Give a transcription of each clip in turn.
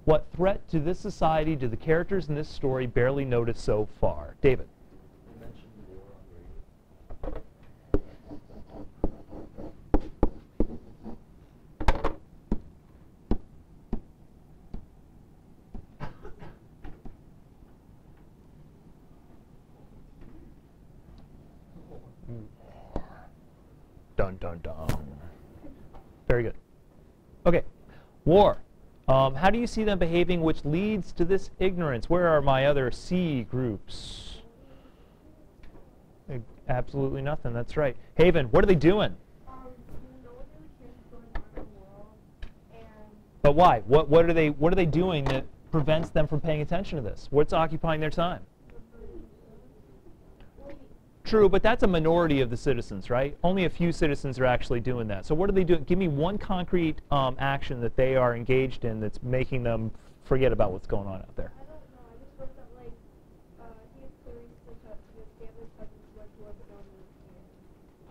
What threat to this society do the characters in this story barely notice so far? David. You mentioned war on radio. Dun, dun, dun. Very good. Okay, war. How do you see them behaving which leads to this ignorance? Where are my other C groups? Absolutely nothing, that's right. Haven, what are they doing? But why? What are they doing that prevents them from paying attention to this? What's occupying their time? True, but that's a minority of the citizens, right? Only a few citizens are actually doing that. So what are they doing? Give me one concrete action that they are engaged in that's making them forget about what's going on out there. I don't know. I just looked up, like, he has Clarice family cousins went to war, but no one really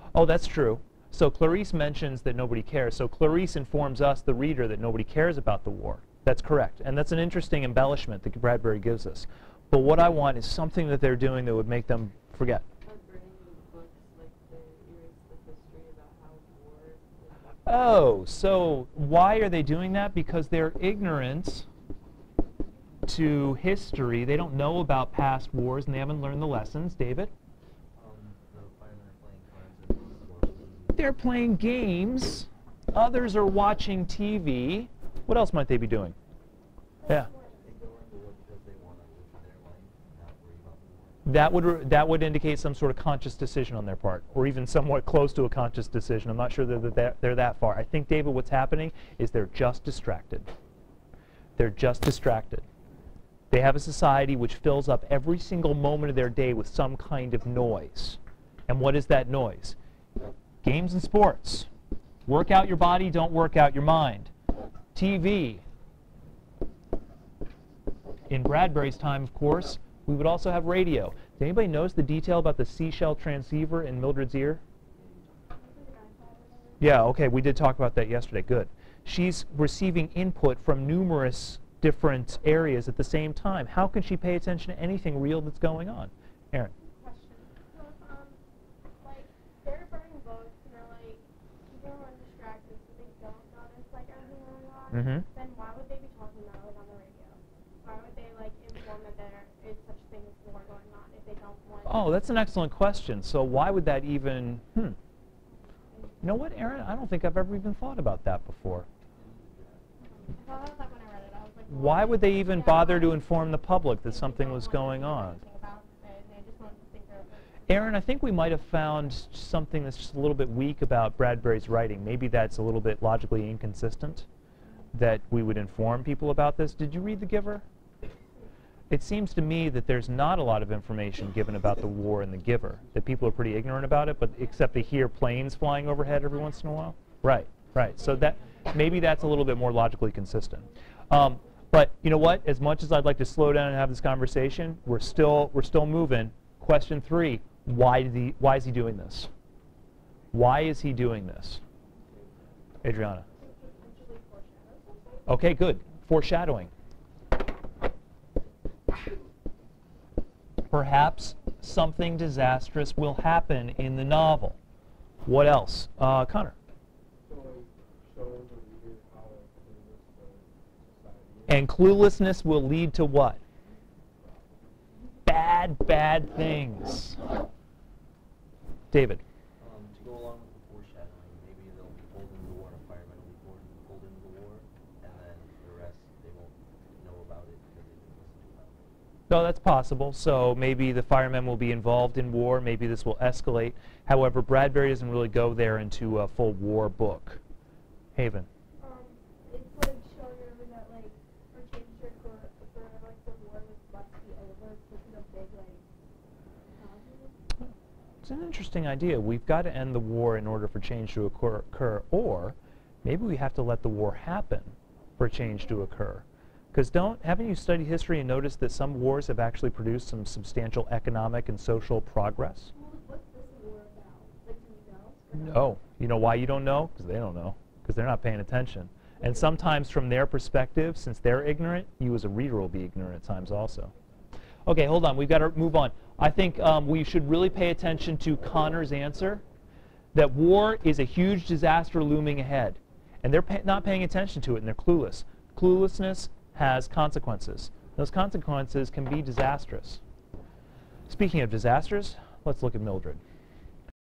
cared. Oh, that's true. So Clarice mentions that nobody cares. So Clarice informs us, the reader, that nobody cares about the war. That's correct. And that's an interesting embellishment that Bradbury gives us. But what I want is something that they're doing that would make them forget. Oh, so why are they doing that? Because they're ignorant to history. They don't know about past wars, and they haven't learned the lessons. David? They're playing games. Others are watching TV. What else might they be doing? Yeah. That would indicate some sort of conscious decision on their part, or even somewhat close to a conscious decision. I'm not sure that they're that far. I think, David, what's happening is they're just distracted. They're just distracted. They have a society which fills up every single moment of their day with some kind of noise. And what is that noise? Games and sports. Work out your body, don't work out your mind. TV. In Bradbury's time, of course, we would also have radio. Did anybody notice the detail about the seashell transceiver in Mildred's ear? Yeah, okay, we did talk about that yesterday. Good. She's receiving input from numerous different areas at the same time. How can she pay attention to anything real that's going on? Aaron. Question. So, like, they're burning books, and they're, like, keeping everyone distracted so they don't notice, like, everything going on. Then why would they be talking about it on the radio? Why would they, like, inform that there is such thing as war going on if they don't want? Oh, that's an excellent question. So why would that even, You know what, Aaron? I don't think I've ever even thought about that before. I thought about that when I read it. I was like, Why would they even bother to inform the public that something was going on? Aaron, I think we might have found something that's just a little bit weak about Bradbury's writing. Maybe that's a little bit logically inconsistent, that we would inform people about this. Did you read The Giver? It seems to me that there's not a lot of information given about the war in The Giver, that people are pretty ignorant about it, but except they hear planes flying overhead every once in a while. Right, right. So that maybe that's a little bit more logically consistent. But you know what? As much as I'd like to slow down and have this conversation, we're still moving. Question 3: why is he doing this? Why is he doing this? Adriana. Okay, good. Foreshadowing. Perhaps something disastrous will happen in the novel. What else? Connor. And cluelessness will lead to what? Bad things. David. To go along with the foreshadowing, maybe they'll be pulled into the war, and a fireman will be pulled into the war, and then the rest, they won't know about it because they didn't listen to it. No, that's possible. So maybe the firemen will be involved in war. Maybe this will escalate. However, Bradbury doesn't really go there into a full war book. Haven. It's like showing over that, like, for change to occur, like, the war must be over because of big, like, It's an interesting idea. We've got to end the war in order for change to occur, or maybe we have to let the war happen for change to occur. Because haven't you studied history and noticed that some wars have actually produced some substantial economic and social progress? What's this war about? Like, do you know? No. You know why you don't know? Because they don't know. Because they're not paying attention. And sometimes from their perspective, since they're ignorant, you as a reader will be ignorant at times also. Okay, hold on. We've got to move on. I think we should really pay attention to Connor's answer, that war is a huge disaster looming ahead. And they're not paying attention to it, and they're clueless. Cluelessness has consequences. Those consequences can be disastrous. Speaking of disasters, let's look at Mildred.